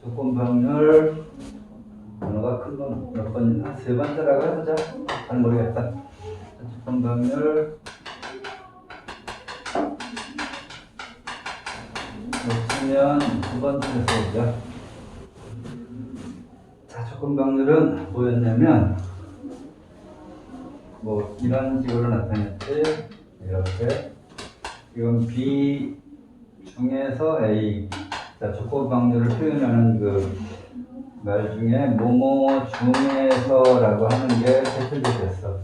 조건 확률 번호가 큰 건 몇 번이나? 세 번째라고 해보자. 잘 모르겠다. 조건 확률 놓치면 두 번째에서 보자. 자, 조건 확률은 뭐였냐면 뭐 이런 식으로 나타냈지. 이렇게 이건 B 중에서 A. 자, 조건 확률을 표현하는 그 말 중에 뭐뭐 중에서라고 하는 게 대표적이었어.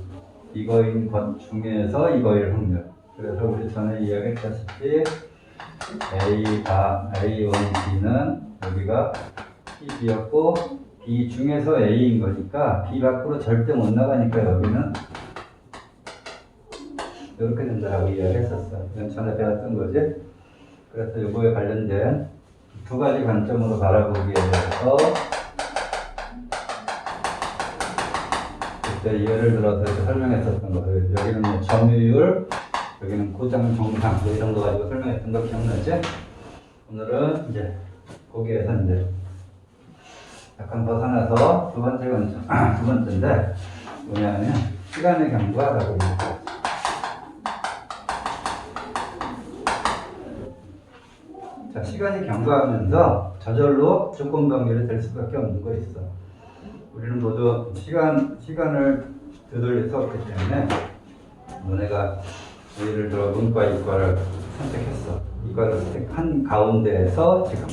이거인 것 중에서 이거일 확률. 그래서 우리 전에 이야기했다시피 A1B는 여기가 B였고 B 중에서 A인 거니까 B 밖으로 절대 못 나가니까 여기는 이렇게 된다라고 이야기했었어. 이건 전에 배웠던 거지. 그래서 이거에 관련된 두 가지 관점으로 바라보기에 대해서 그때 예를 들어서 설명했었던 거. 여기는 뭐 점유율, 여기는 고장 정상 뭐 이런 거 가지고 설명했던 거 기억나지? 오늘은 이제 거기에서 이제 약간 벗어나서 두 번째인데 뭐냐면 시간의 경과라고 얘기해요. 자, 시간이 경과하면서 저절로 조건 방열이 될 수밖에 없는 거 있어. 우리는 모두 시간을 되돌려 썼기 때문에 너네가 예를 들어 문과 이과를 선택했어. 이과를 선택한 가운데에서 지금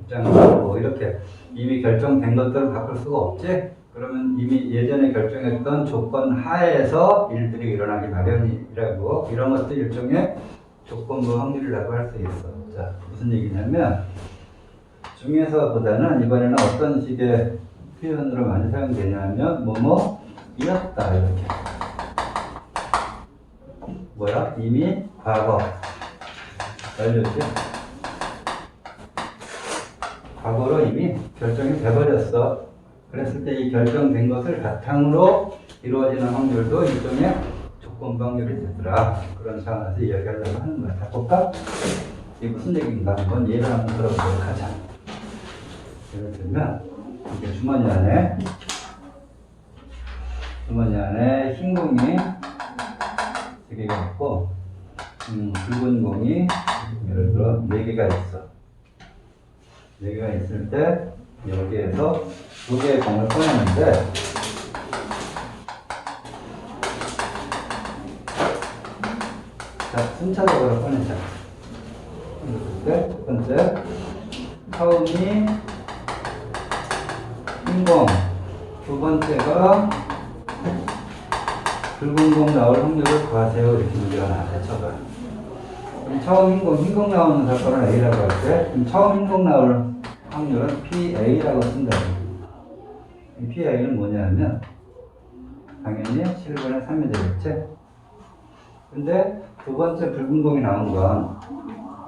입장을 하고 이렇게 이미 결정된 것들을 바꿀 수가 없지? 그러면 이미 예전에 결정했던 조건 하에서 일들이 일어나기 마련이라고 이런 것도 일종의 조건부 확률이라고 할 수 있어. 자, 무슨 얘기냐면 중에서보다는 이번에는 어떤 식의 표현으로 많이 사용되냐면 뭐뭐이었다 이렇게. 뭐야? 이미 과거 알려주지? 과거로 이미 결정이 돼버렸어. 그랬을 때 이 결정된 것을 바탕으로 이루어지는 확률도 일종의 조건 확률이 되더라. 그런 차원에서 이야기하려고 하는 거야. 자, 볼까? 이게 무슨 얘기인가 한번 예를 한번 들어보도록 하자. 예를 들면 이렇게 주머니 안에 흰 공이 3개가 있고 붉은 공이 예를 들어 4개가 있어. 4개가 있을 때 여기에서 2개의 공을 꺼내는데 자, 순차적으로 꺼내자. 첫 번째 처음이 흰 공, 두 번째가 붉은 공 나올 확률을 구하세요. 이렇게 문제가 나왔대. 쳐봐. 그럼 처음 흰 공 나오는 사건을 A라고 할 때, 그럼 처음 흰 공 나올 확률은 PA라고 쓴다. 이 PA는 뭐냐면 당연히 7분의 3이 되겠지. 근데 두 번째 붉은 공이 나온 건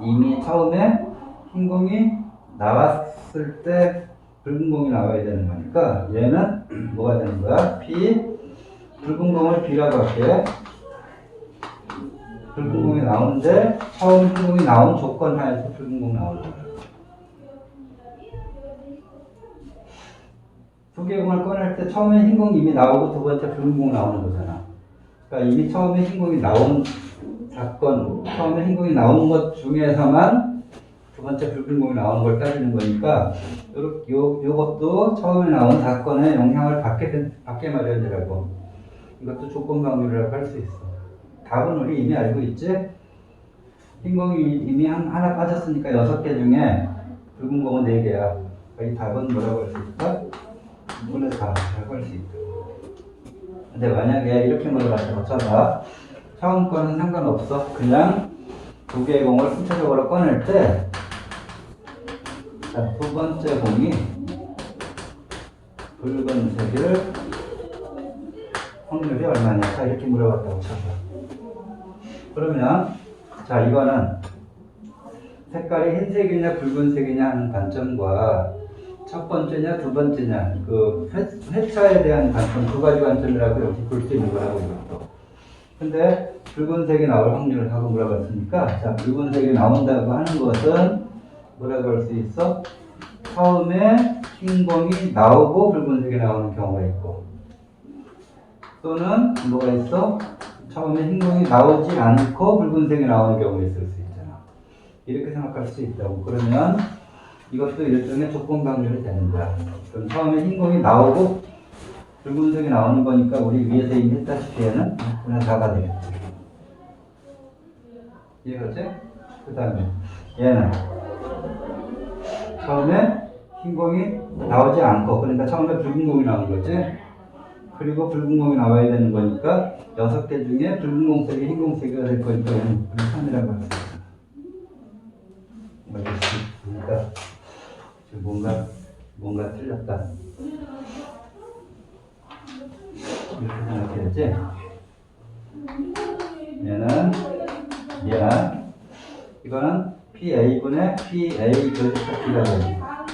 이미 처음에 흰 공이 나왔을 때 붉은 공이 나와야 되는 거니까 얘는 뭐가 되는 거야? 붉은 공을 B라고 할게. 붉은 공이 나오는데 처음 흰 공이 나온 조건 하에서 붉은 공 나오는 거야. 두 개의 공을 꺼낼 때 처음에 흰 공이 이미 나오고 두 번째 붉은 공 나오는 거잖아. 그러니까 이미 처음에 흰 공이 나온 사건, 처음에 흰 공이 나온 것 중에서만 두 번째 붉은 공이 나오는 걸 따지는 거니까 요것도 처음에 나온 사건에 영향을 받게 마련이라고. 이것도 조건 확률이라고 할 수 있어. 답은 우리 이미 알고 있지? 흰 공이 이미 하나 빠졌으니까 6개 중에 붉은 공은 4개야. 이 답은 뭐라고 할 수 있을까? 2분의 4라고 할 수 있다. 근데 만약에 이렇게 물어봤다고 쳐봐. 처음 거는 상관없어. 그냥 2개의 공을 순차적으로 꺼낼 때 자, 두 번째 공이 붉은색일 확률이 얼마냐? 이렇게 물어봤다고 쳐봐. 그러면 자, 이거는 색깔이 흰색이냐 붉은색이냐 하는 관점과 첫 번째냐 두 번째냐 그 회차에 대한 관점 두 가지 관점이라고 여기 볼 수 있는 거라고 이것도. 근데 붉은색이 나올 확률을 하고 물어봤으니까 자, 붉은색이 나온다고 하는 것은 뭐라고 할 수 있어? 처음에 흰 공이 나오고 붉은색이 나오는 경우가 있고, 또는 뭐가 있어? 처음에 흰 공이 나오지 않고 붉은색이 나오는 경우가 있을 수 있잖아. 이렇게 생각할 수 있다고. 그러면 이것도 일종의 조건 방정이 되는 거야. 그럼 처음에 흰 공이 나오고 붉은색이 나오는 거니까 우리 위에서 이미 했다시피 얘는 그냥 4가 되겠지. 이해가지? 그 다음에 얘는 처음에 흰 공이 나오지 않고, 그러니까 처음에 붉은 공이 나온 거지. 그리고 붉은 공이 나와야 되는 거니까 6개 중에 붉은 공색이 흰 공색이 될 거니까 우리 3이라고 할 수 있어. 그러니까 지금 뭔가 틀렸다. 이렇게 생각해야지. 얘는 이거는 PA분의 PA 여집합 B가 되는 거야.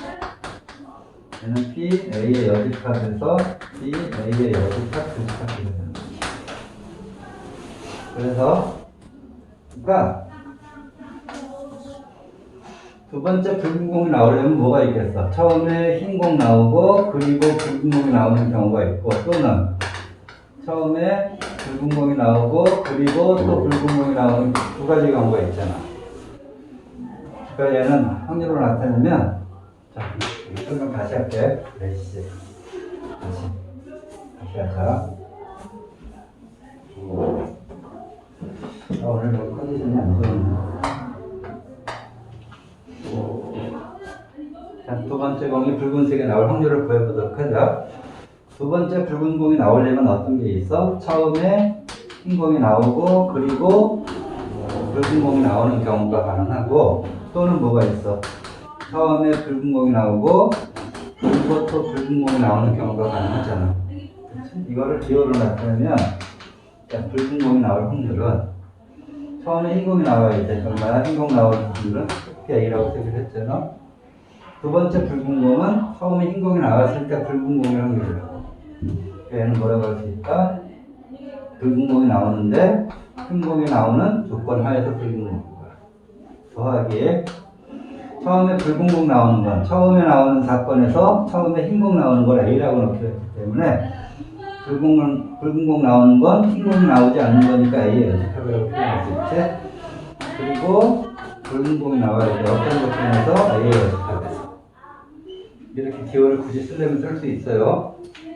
얘는 PA의 여집합에서 PA의 여집합 교집합 B가 되는 거야. 그래서 그러니까 두 번째 붉은 공이 나오려면 뭐가 있겠어? 처음에 흰 공 나오고 그리고 붉은 공이 나오는 경우가 있고, 또는 처음에 붉은 공이 나오고 그리고 또 붉은 공이 나오는 두 가지 경우가 있잖아. 그러니까 얘는 확률로 나타내면, 자, 이쪽은 다시 할게. 레시 다시 하자. 오늘 너무 컨디션이 안 좋네. 자, 두 번째 공이 붉은색이 나올 확률을 구해보도록 하자. 두 번째 붉은 공이 나오려면 어떤 게 있어? 처음에 흰 공이 나오고 그리고 붉은 공이 나오는 경우가 가능하고, 또는 뭐가 있어? 처음에 붉은 공이 나오고 그리고 또 붉은 공이 나오는 경우가 가능하잖아. 그치? 이거를 기호로 나타내면, 자, 붉은 공이 나올 확률은 처음에 흰 공이 나와야 돼. 얼마나? 흰 공 나올 확률은 A라고 색을 했잖아. 두 번째 붉은 공은 처음에 흰 공이 나왔을 때 붉은 공의 확률이라고. 얘는 뭐라고 할 수 있다? 붉은 공이 나오는데 흰 공이 나오는 조건 하에서 붉은 공인 거야. 더하기 처음에 붉은 공 나오는 건, 처음에 나오는 사건에서 처음에 흰 공 나오는 걸 A라고 놓기로 했기 때문에 붉은 공 나오는 건 흰 공이 나오지 않는 거니까 A의 여집합이라고 표현할 수 있지. 그리고 붉은 공이 나와야 돼. 어떤 조건에서 A의 여집합에서. 이렇게 기호를 굳이 쓰려면 쓸 수 있어요.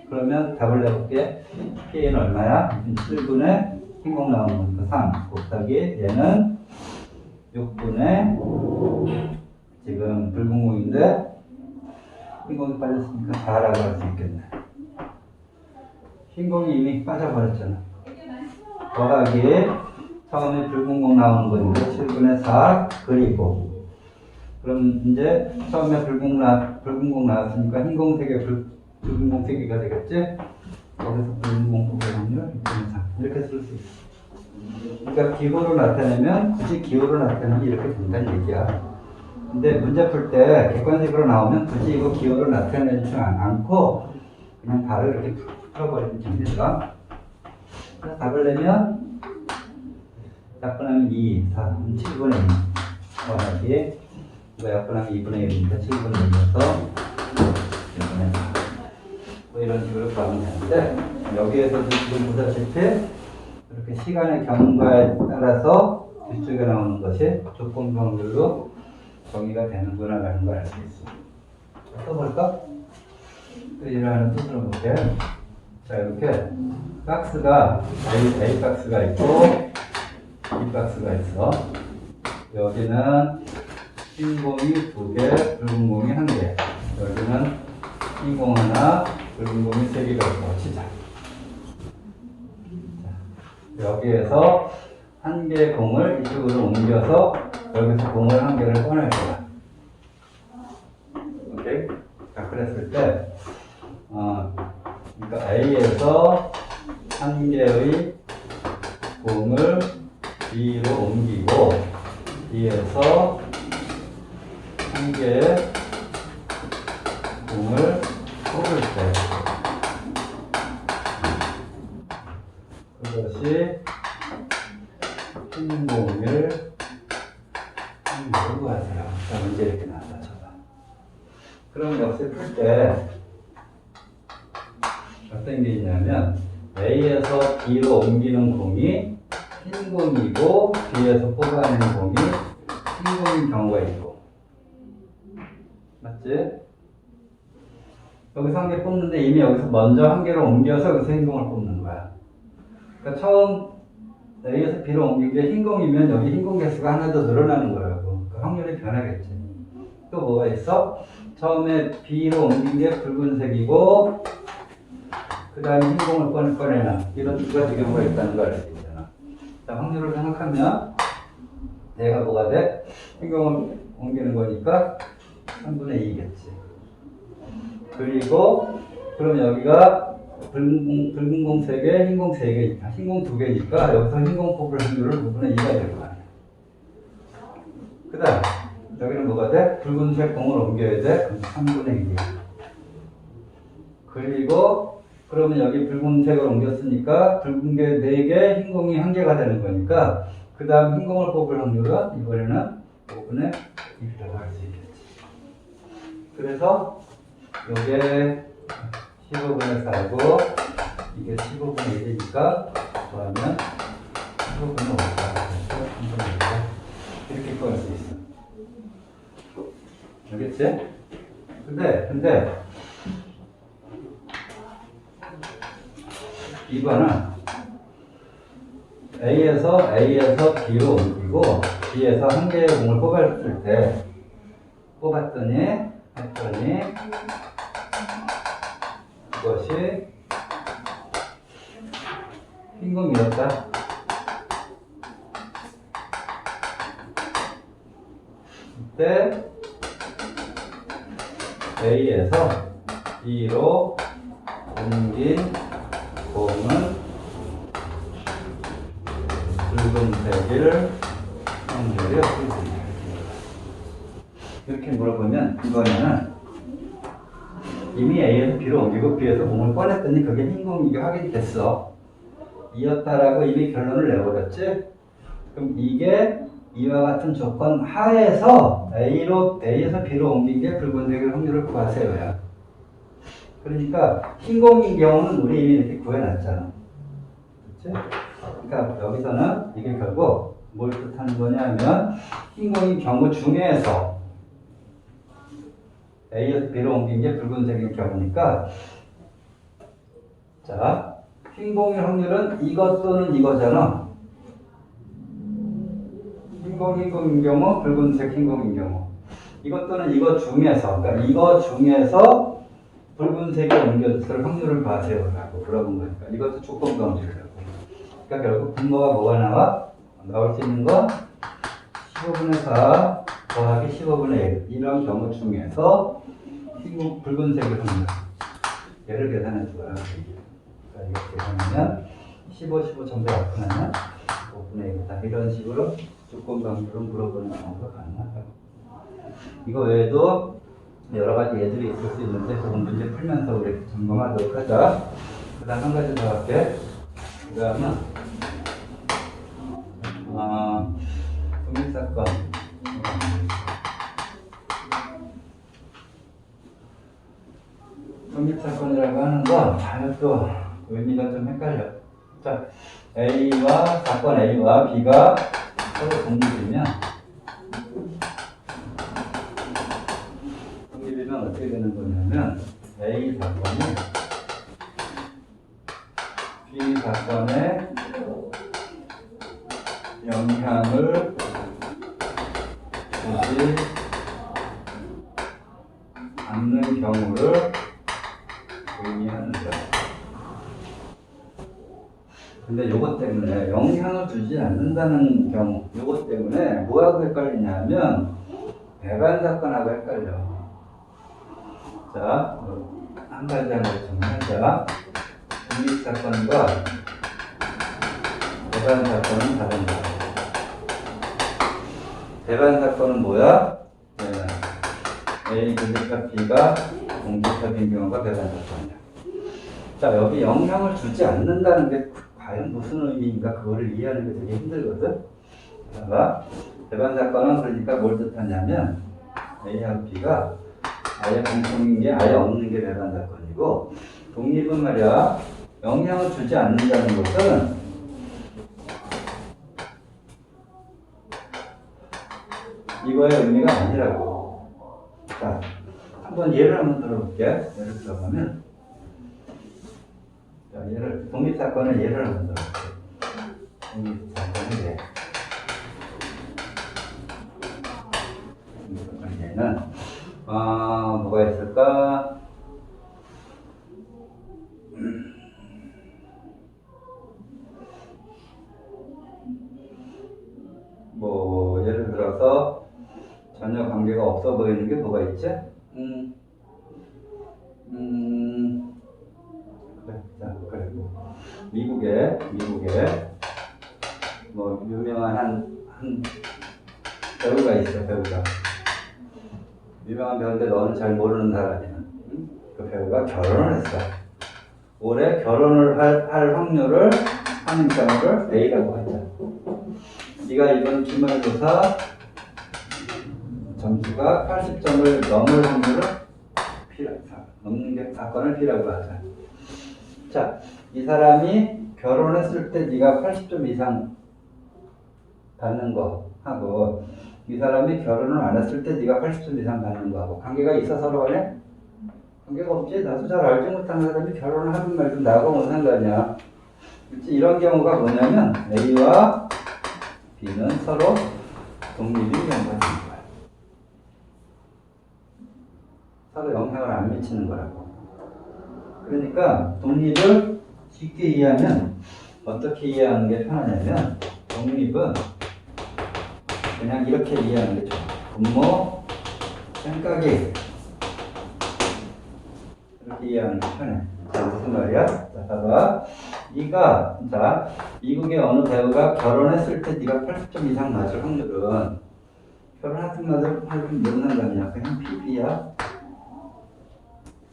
그러면 답을 내볼게. P는 얼마야? 7분의 흰 공 나오는 거니까 3 곱하기 얘는 6분의 지금 붉은 공인데 흰 공이 빠졌으니까 4라고 할 수 있겠네. 흰 공이 이미 빠져버렸잖아. 더하기 처음에 붉은 공 나오는 거니까 7분의 4 그리고, 그럼 이제 처음에 붉은 공 나왔으니까 흰 공색에 붉은 공색이가 되겠지? 거기서 붉은 공색의 확률 6분의 4 이렇게 쓸 수 있어. 그러니까 기호로 나타내면 굳이 기호로 나타내면 이렇게 된다는 얘기야. 근데 문제 풀 때 객관식으로 나오면 굳이 이거 기호로 나타내지 않고 그냥 바로 이렇게 풀어버리면 됩니다. 그래서 답을 내면 약분하면 2, 4, 7분의 1 더하기 이거 약분하면 2분의 1이니까 7분의 1이어서 1분의 4 뭐 이런 식으로 구하면 되는데, 여기에서도 지금 보다시피 이렇게 시간의 경과에 따라서 뒤쪽에 나오는 것이 조건 확률로 정의가 되는구나 라는 걸 알 수 있어. 써볼까? 이라는 뜻으로 볼게. 자, 이렇게 박스가 A 박스가 있고 B 박스가 있어. 여기는 흰 공이 2개, 붉은 공이 1개. 여기는 흰 공 하나, 붉은 공이 3개가 있다고 치자. 여기에서 1개의 공을 이쪽으로 옮겨서 여기서 공을 1개를 꺼낼 거야. 오케이? 자, 그랬을 때, 그러니까 A에서 1개의 공을 B로 옮기고, B에서 1개의 공을 뽑을 때, 그것이 흰 공을 구하세요. 자, 문제 이렇게 나왔다. 그럼 역시 풀 때 어떤 게 있냐면 A에서 B로 옮기는 공이 흰 공이고 B에서 뽑아내는 공이 흰 공인 경우가 있고, 맞지? 여기서 한 개 뽑는데 이미 여기서 먼저 한 개를 옮겨서 여기서 흰 공을 뽑는 거야. 그러니까 처음 A에서 B로 옮긴 게 흰 공이면 여기 흰 공 개수가 하나 더 늘어나는 거라고. 그 확률이 변하겠지. 또 뭐가 있어? 처음에 B로 옮긴 게 붉은색이고 그 다음에 흰 공을 꺼내놔. 이런 두 가지 경우가 있다는 걸 알 수 있잖아. 자, 확률을 생각하면 얘가 뭐가 돼? 흰 공을 옮기는 거니까 3분의 2겠지. 그리고 그럼 여기가 붉은 공 3개, 흰 공 3개, 흰 공 2개니까 여기서 흰 공 뽑을 확률은 5분의 2가 될 거 아니야. 그 다음 여기는 뭐가 돼? 붉은색 공을 옮겨야 돼? 그럼 3분의 2이야. 그리고 그러면 여기 붉은색을 옮겼으니까 붉은 게 4개, 흰 공이 1개가 되는 거니까 그 다음 흰 공을 뽑을 확률은 이번에는 5분의 1이라고 할 수 있겠지. 그래서 요게 15분의 4고 이게 15분의 1이니까 더하면 15분의 5가 이렇게 꺼낼 수 있어. 알겠지? 근데 이번은 A에서 B로 옮기고 B에서 한 개의 공을 뽑았을 때 했더니 이것이 흰 공이었다. 이때 A에서 B로 옮긴 공은 붉은색을 확률이 어떻게 됩니까? 이렇게 물어보면 이번에는 이미 A에서 B로 옮기고 B에서 공을 꺼냈더니 그게 흰 공이 확인이 됐어. 이었다라고 이미 결론을 내버렸지? 그럼 이게 이와 같은 조건 하에서 A에서 B로 옮긴 게 붉은색의 확률을 구하세요야. 그러니까 흰 공인 경우는 우리 이미 이렇게 구해놨잖아. 그렇지? 그러니까 여기서는 이게 결국 뭘 뜻하는 거냐면 흰 공인 경우 중에서 A에서 B로 옮긴 게 붉은색인 경우니까, 자, 흰 공인 확률은 이것 또는 이거잖아. 흰 공인 경우, 붉은색 흰 공인 경우. 이것 또는 이거 중에서, 그러니까 이거 중에서 붉은색이 옮겨질 확률을 봐세요라고 물어본 거니까 이것도 조건 방식이라고. 그러니까 결국 분모가 뭐가 나올 수 있는 건 15분의 4 더하기 15분의 1 이런 경우 중에서 붉은색의 확률 얘를 계산해 주거라. 그러니까 이거 계산하면 15 전부 합하면 5분의 1이다. 이런 식으로 조건 방식으로 물어보는 경우가 가능하다고. 이거 외에도 여러 가지 예들이 있을 수 있는데 그건 문제 풀면서 우리 점검하도록 하자. 그 다음 한 가지 더 할게. 그 다음은 독립사건. 독립사건이라고 하는 건 또 의미가 좀 헷갈려. 자, 사건 A와 B가 서로 독립이면 어떻게 되는 거냐면 A 사건이 B 사건에 영향을 주지 않는 경우를 의미하는 거야. 근데 요것 때문에 영향을 주지 않는다는 경우, 요것 때문에 뭐하고 헷갈리냐면 배반 사건하고 헷갈려. 자, 한 가지 한 가지 정리하자. 독립사건과 배반사건은 다른다. 배반사건은 뭐야? A 공격과 B가 공격적인 경우가 배반사건이야. 자, 여기 영향을 주지 않는다는 게 과연 무슨 의미인가 그거를 이해하는 게 되게 힘들거든. 자, 배반사건은 그러니까 뭘 뜻하냐면 A하고 B가 아예 공통인 게 아예 없는 게 배반 사건이고, 독립은 말이야 영향을 주지 않는다는 것은 이거의 의미가 아니라고. 자, 한번 예를 한번 들어볼게. 예를 들어보면, 자, 독립사건의 예를 한번 들어볼게. 독립사건의 예. 독립사건의 예는, 뭐가 있을까? 뭐, 예를 들어서, 전혀 관계가 없어 보이는 게 뭐가 있지? 그래. 미국에 뭐 유명한 한 배우가 있어. 유명한 배우인데 너는 잘 모르는 사람이야. 그 배우가 결혼을 했어. 올해 결혼을 할 확률을 확률을 A라고 하자. 네가 이번 기말고사 점수가 80점을 넘을 확률을 넘는 게 사건을 B라고 하자. 자, 이 사람이 결혼했을 때 네가 80점 이상 받는 거 하고, 이 사람이 결혼을 안 했을 때 네가 80점 이상 받는 거 하고 관계가 있어 서로 간에? 관계가 없지. 나도 잘 알지 못하는 사람이 결혼을 하든 말든 나하고 뭔 상관이야. 그렇지? 이런 경우가 뭐냐면 A와 B는 서로 독립인 경우가 있는 거야. 서로 영향을 안 미치는 거라고. 그러니까 독립을 쉽게 이해하면 어떻게 이해하는 게 편하냐면, 독립은 그냥 이렇게 이해하는 게 좋아. 분모, 생각이 이렇게 이해하는 게 편해. 자, 무슨 말이야? 자, 봐봐. 자, 미국의 어느 배우가 결혼했을 때 네가 80점 이상 맞을 확률은, 결혼하든 맞을 확률은 무슨 상관이야? 그냥 PB야.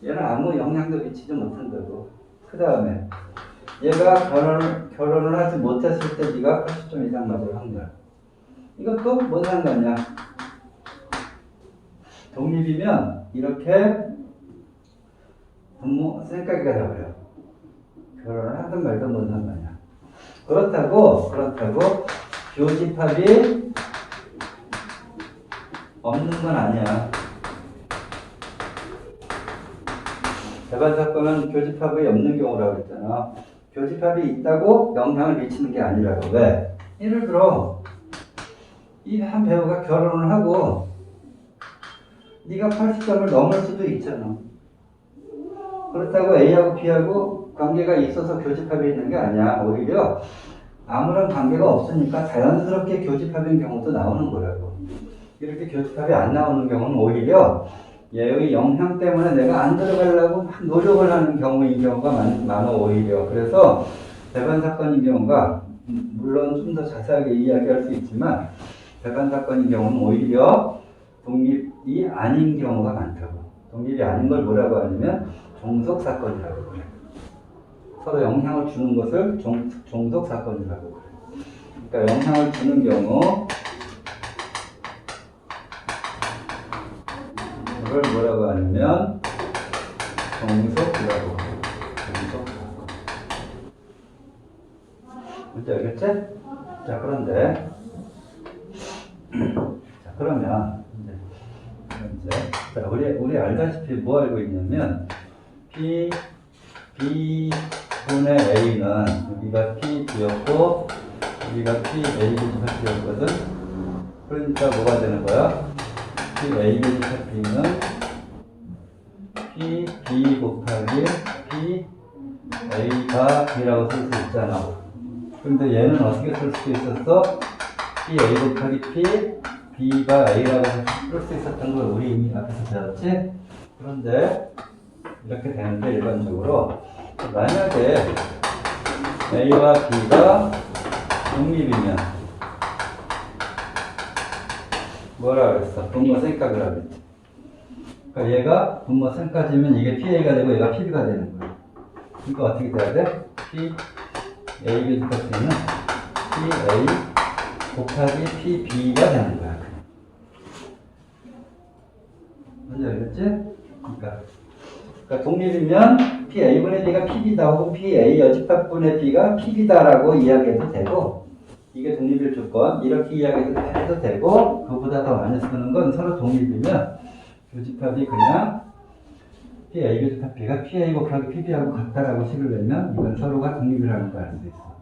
얘는 아무 영향도 미치지 못한다고. 그 다음에 얘가 결혼을 하지 못했을 때 네가 80점 이상 맞을 확률. 이것도 뭔 상관이야? 독립이면 이렇게 부모 생각이 가버려. 결혼을 하든 말든 뭔 상관이야. 그렇다고 교집합이 없는 건 아니야. 배반 사건은 교집합이 없는 경우라고 했잖아. 교집합이 있다고 영향을 미치는 게 아니라고. 왜? 예를 들어 이 한 배우가 결혼을 하고 네가 80점을 넘을 수도 있잖아. 그렇다고 A하고 B하고 관계가 있어서 교집합이 있는 게 아니야. 오히려 아무런 관계가 없으니까 자연스럽게 교집합인 경우도 나오는 거라고. 이렇게 교집합이 안 나오는 경우는 오히려 얘의 영향 때문에 내가 안 들어가려고 노력을 하는 경우인 경우가 많아 오히려. 그래서 배반 사건인 경우가 물론 좀 더 자세하게 이야기할 수 있지만 배반 사건인 경우는 오히려 독립이 아닌 경우가 많다고. 독립이 아닌 걸 뭐라고 하냐면 종속 사건이라고 그래. 서로 영향을 주는 것을 종속 사건이라고 그래. 그러니까 영향을 주는 경우 이걸 뭐라고 하냐면 종속이라고 해요. 종속 사건. 뭔지 알겠지? 자, 그런데 자, 그러면 이제 자, 우리 알다시피 뭐 알고 있냐면 B분의 A는 여기가 PB였고 여기가 PAB였거든. 그러니까 뭐가 되는 거야? PAB는 PB 곱하기 PA가 B라고 쓸 수 있잖아. 근데 얘는 어떻게 쓸 수 있었어? PA 곱하기 B가 A라고 쓸 수 있었던 걸 우리 이미 앞에서 배웠지? 그런데 이렇게 되는데 일반적으로 만약에 A와 B가 독립이면 뭐라 그랬어? 분모 셈값을 하겠지. 그러니까 얘가 분모 셈값이면 이게 PA가 되고 얘가 PB가 되는 거야. 이거 어떻게 돼야 돼? PAB 곱하기는 PA 곱하기 PB가 되는 거야. 뭔지 알겠지? 그러니까 독립이면 PA분의 B가 PB다 하고 PA 여집합분의 B가 PB다라고 이야기해도 되고, 이게 독립일 조건 이렇게 이야기해도 되고, 그보다 더 많이 쓰는 건 서로 독립이면 교집합이 그냥 PA 교집합 B가 PA 곱하기 PB하고 같다라고 식을 내면 이건 서로가 독립이라는 걸 알 수 있어.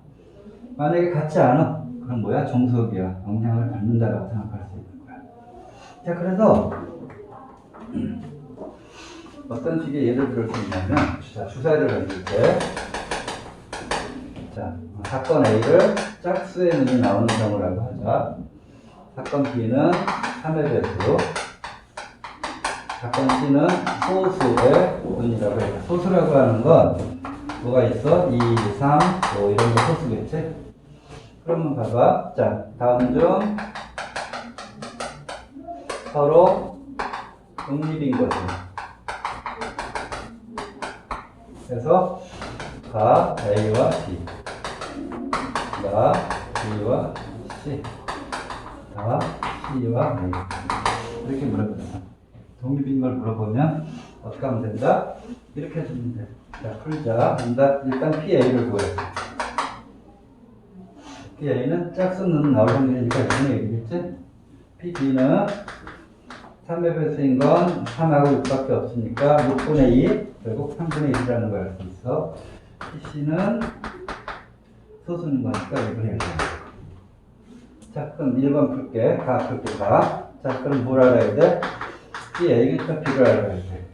만약에 같지 않아, 그럼 뭐야? 종속이야. 영향을 받는다라고 생각할 수 있는 거야. 자, 그래서 어떤 식의 예를 들을 수 있냐면, 주사를 던질 때, 자, 사건 A를 짝수의 눈이 나오는 경우라고 하자. 사건 B는 3의 배수, 사건 C는 소수의 눈이라고 해요. 소수라고 하는 건 뭐가 있어? 2, 3, 5 이런 거 소수겠지? 그러면 봐봐. 자, 다음 중 서로 독립인 거지. 그래서 가 A와 B, 가 B와 C, 가 C와 A 이렇게 물어보자. 독립인 걸 물어보면 어떻게 하면 된다? 이렇게 해주면 돼. 자, 풀자. 일단 PA를 구해. PA는 짝수는 나올 확률이니까 6분의 1이겠지? PB는 3의 배수인 건 3하고 6밖에 없으니까 6분의 2, 결국 3분의 1이라는 걸 알 수 있어. PC는 소수는 거니까 1분의 1. 자, 그럼 1번 풀게. 다 풀게, 다. 자, 그럼 뭘 알아야 돼? PA 교집합 B를 알아야 돼.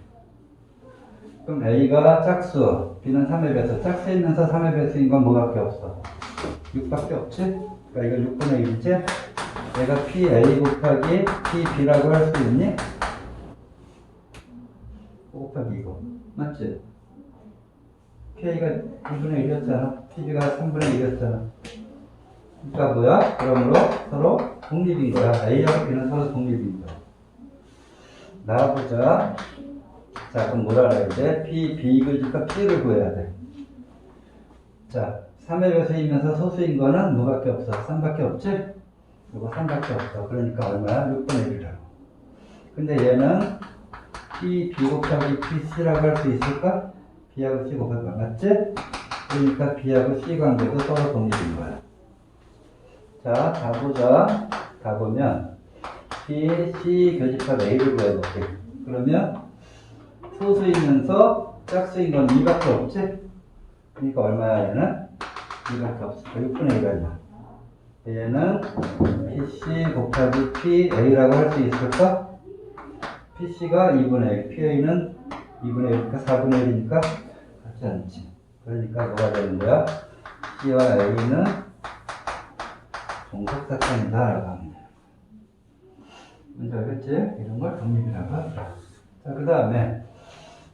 그럼 A가 짝수, B는 3의 배수. 짝수이면서 3의 배수인 건 뭐밖에 없어? 6밖에 없지? 그러니까 이거 6분의 1이지? 내가 PA 곱하기 PB라고 할 수 있니? 5 곱하기 이거. 맞지? PA가 2분의 1이었잖아. PB가 3분의 1이었잖아. 그러니까 뭐야? 그러므로 서로 독립인 거야. A하고 B는 서로 독립인 거야. 나와보자. 자, 그럼 뭘 알아야 돼? B 교집합 P를 구해야 돼. 자, 3의 배수이면서 소수인 거는 뭐밖에 없어? 3밖에 없지? 이거 3밖에 없어. 그러니까 얼마야? 6분의 1이라고. 근데 얘는 B 곱하기 PC라고 할 수 있을까? B하고 C 곱하기 맞지? 그러니까 B하고 C 관계도 서로 독립인 거야. 자, 다 보자. 다 보면 B, C 교집합 A를 구해볼게. 그러면 소수이면서 짝수인 건 2밖에 없지? 그러니까 얼마야 얘는? 2밖에 없어. 6분의 1이야. 얘는 PC 곱하기 PA라고 할 수 있을까? PC가 2분의 1, PA는 2분의 1이니까 4분의 1이니까 같지 않지. 그러니까 뭐가 되는 거야? C와 A는 종속사건이다 라고 합니다. 뭔지 알겠지? 이런 걸 독립이라고 하더라. 자, 그 다음에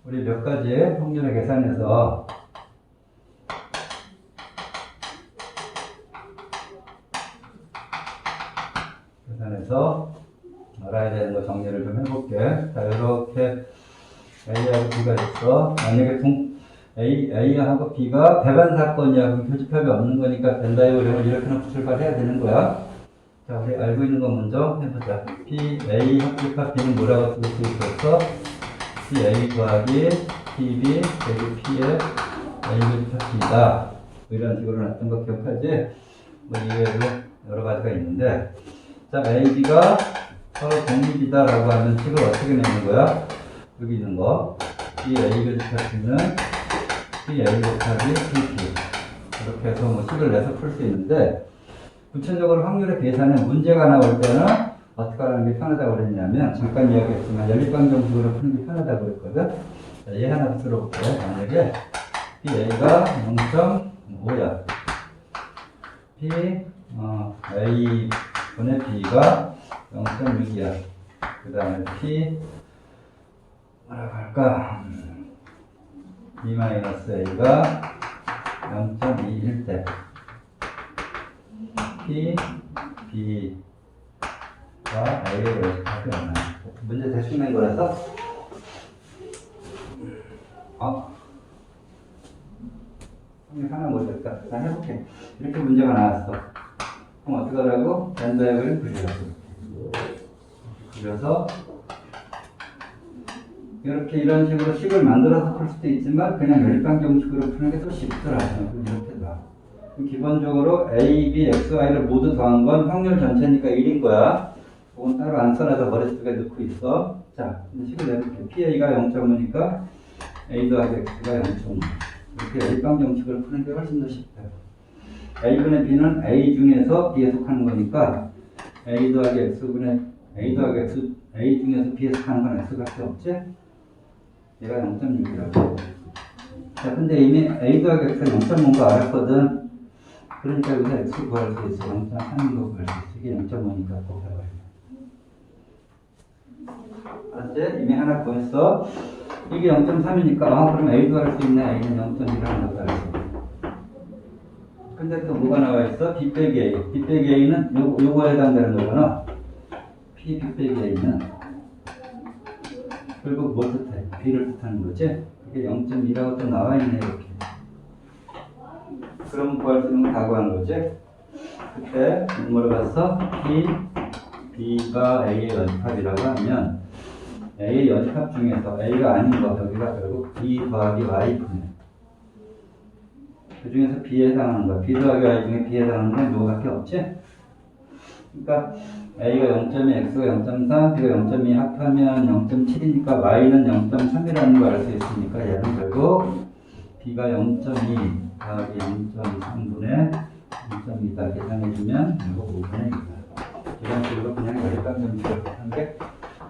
우리 몇 가지의 확률의 계산에서 알아야 되는 거 정리를 좀 해볼게. 자, 이렇게 A하고 B가 있어. 만약에 A하고 B가 배반 사건이야. 그럼 교집합이 없는 거니까 된다요. 그러면 이렇게 놓고 출발해야 되는 거야. 자, 우리 알고 있는 거 먼저 해보자. PA 합집합 B는 뭐라고 쓸 수 있었어? PA 더하기 PB 대비 P의 A 교집합 B다. 이런 식으로 나왔던 거 기억하지? 뭐 이외에도 여러 가지가 있는데, 자, AB가 서로 독립이다라고 하는 식을 어떻게 내는 거야? 여기 있는 거. PA 교집합 B는 PA 곱하기 PP. 이렇게 해서 뭐 식을 내서 풀 수 있는데, 구체적으로 확률의 계산에 문제가 나올 때는 어떻게 하는 게 편하다고 그랬냐면, 잠깐 이야기했지만 연립방정식으로 푸는 게 편하다고 그랬거든. 자, 얘 하나 들어볼게. 만약에 PA가 0.5야. A 분의 B가 0.6이야. 그 다음에 P 뭐라고 할까? B-A가 0.2일 때 P, B가 A를 답이 없나? 문제 대충 낸 거라서 하나 모르겠다. 난 해볼게. 이렇게 문제가 나왔어. 그럼 어떻게 하라고? 벤다이어그램 그리라고. 그려서 이렇게 이런 식으로 식을 만들어서 풀 수도 있지만 그냥 연립방 정식으로 푸는 게 더 쉽더라고요. 이렇게 봐. 기본적으로 A, B, X, Y를 모두 더한 건 확률 전체니까 1인 거야. 그건 따로 안 써놔서 머릿속에 넣고 있어. 자, 식을 내볼게. PA가 0.5니까 A 더하기 X가 0.5. 이렇게 연립방 정식으로 푸는 게 훨씬 더 쉽다. A분의 B는 A 중에서 B에 속하는 거니까 A 더하기 X분의 A 더하기 X, A 중에서 B에 속하는 건 X밖에 없지? 얘가 0.6이라고. 자, 근데 이미 A 더하기 X가 0.5인 거 알았거든. 그러니까 여기서 X 구할 수 있어. 0.3인 거 구할 수 있어. 이게 0.5니까 곱해봐요. 알았지? 이미 하나 구했어. 이게 0.3이니까, 그럼 A도 할 수 있네. A는 0.1이라는 것도 알았어. 근데 또 뭐가 나와 있어? B 빼기 A. B 빼기 A는 요거에 해당되는 거잖아. P B 빼기 A는 결국 뭘 뜻해? B를 뜻하는 거지? 그게 0.2라고 또 나와 있네, 이렇게. 그럼 구할 수 있는 거 다 구한 거지? 그때 뭐로 봤어? B가 A의 연집합이라고 하면 A의 연집합 중에서 A가 아닌 거, 여기가 결국 B 더하기 Y 분의 그 중에서 B에 해당하는 거야. B 더하기 Y 중에 B에 해당하는 건 요거밖에 없지? 그러니까 A가 0.2, X가 0.3, B가 0.2 합하면 0.7이니까 Y는 0.3이라는 걸 알 수 있으니까 얘는 결국 B가 0.2 더하기 0.3분의 0.2다 계산해주면 이거 5분의 2다. 이런 식으로 그냥 연립방 정식을 하는 게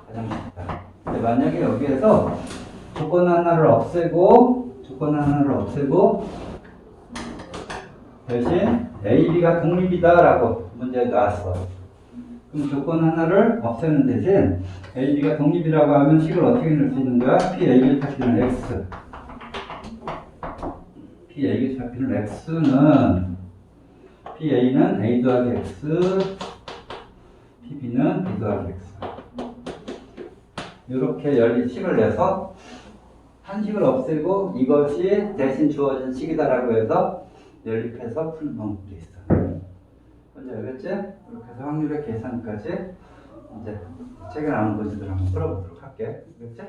가장 쉽다. 근데 만약에 여기에서 조건 하나를 없애고 대신 A, B가 독립이다 라고 문제에 나왔어. 그럼 조건 하나를 없애는 대신 A, B가 독립이라고 하면 식을 어떻게 넣을 수 있는 거야? P, A를 찾기는 X. P, A를 찾기는 X는 P, A는 A 더하기 X, P, B는 B 더하기 X. 이렇게 식을 내서 한 식을 없애고 이것이 대신 주어진 식이다라고 해서 연립해서 푸는 방법도 있어. 뭔지 알겠지? 이렇게 해서 확률의 계산까지 이제 책에 나오는 문제들 한번 풀어보도록 할게. 알겠지?